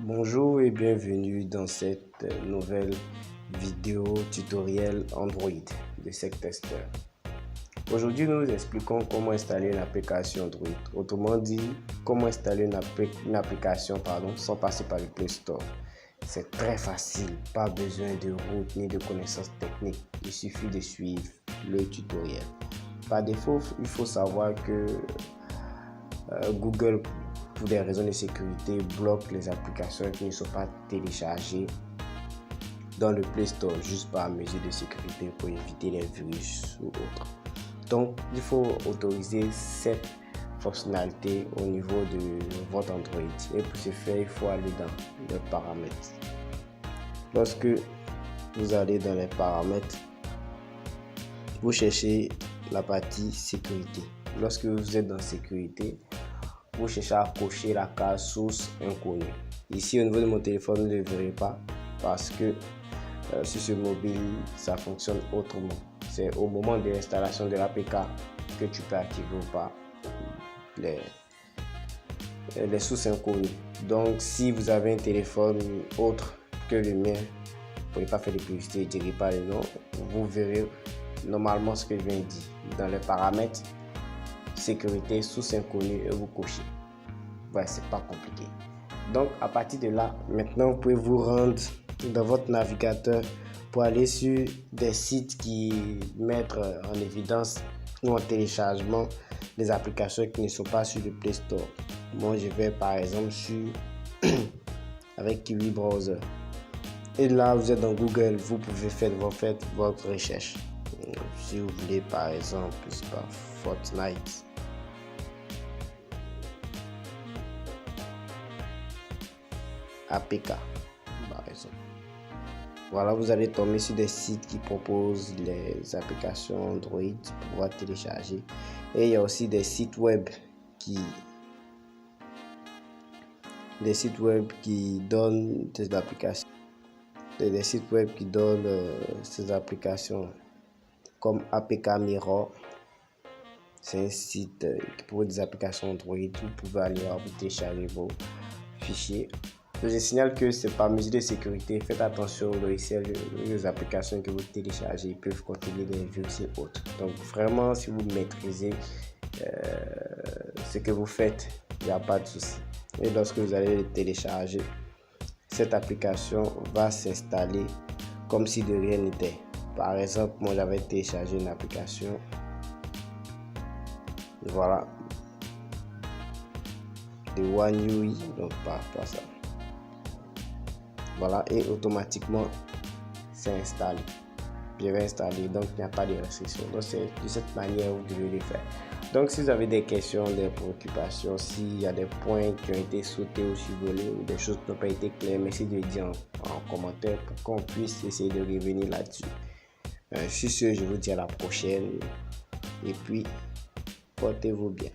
Bonjour et bienvenue dans cette nouvelle vidéo tutoriel Android de SecTester. Aujourd'hui, nous expliquons comment installer une application Android. Autrement dit, comment installer une application sans passer par le Play Store. C'est très facile, pas besoin de route ni de connaissances techniques. Il suffit de suivre le tutoriel. Par défaut, il faut savoir que Google, pour des raisons de sécurité, bloque les applications qui ne sont pas téléchargées dans le Play Store juste par mesure de sécurité pour éviter les virus ou autres. Donc, il faut autoriser cette fonctionnalité au niveau de votre Android. Et pour ce faire, il faut aller dans les paramètres. Lorsque vous allez dans les paramètres, vous cherchez la partie sécurité. Lorsque vous êtes dans sécurité, vous cherchez à cocher la case source inconnue. Ici, au niveau de mon téléphone, vous ne le verrez pas parce que sur ce mobile, ça fonctionne autrement. C'est au moment de l'installation de l'APK que tu peux activer ou pas les sources inconnues. Donc, si vous avez un téléphone autre que le mien, vous ne pouvez pas faire de publicité, je ne dirai pas le nom, vous verrez normalement ce que je viens de dire. Dans les paramètres, sécurité, source inconnue, et vous cochez. Ouais, c'est pas compliqué. Donc, à partir de là, maintenant, vous pouvez vous rendre dans votre navigateur pour aller sur des sites qui mettent en évidence ou en téléchargement des applications qui ne sont pas sur le Play Store. Moi, je vais par exemple sur avec Kiwi Browser. Et là, vous êtes dans Google, vous pouvez faire votre recherche. Si vous voulez, par exemple, Fortnite. APK, par exemple. Voilà, vous allez tomber sur des sites qui proposent les applications Android pour pouvoir télécharger. Et il y a aussi des sites web qui donnent des applications. Des sites web qui donnent ces applications comme APK Mirror. C'est un site qui propose des applications Android. Vous pouvez aller vous télécharger vos fichiers. Je vous signale que c'est par mesure de sécurité. Faites attention aux logiciels, aux applications que vous téléchargez. Ils peuvent contenir des virus et autres. Donc vraiment, si vous maîtrisez ce que vous faites, il n'y a pas de souci. Et lorsque vous allez le télécharger, cette application va s'installer comme si de rien n'était. Par exemple, moi j'avais téléchargé une application. Voilà. De One UI, donc pas ça. Voilà, et automatiquement c'est installé. Je vais installer, donc il n'y a pas de restriction. Donc c'est de cette manière que vous devez le faire. Donc si vous avez des questions, des préoccupations, s'il y a des points qui ont été sautés ou survolés ou des choses qui n'ont pas été claires, merci de le dire en commentaire pour qu'on puisse essayer de revenir là-dessus. Sur ce, je vous dis à la prochaine et puis portez-vous bien.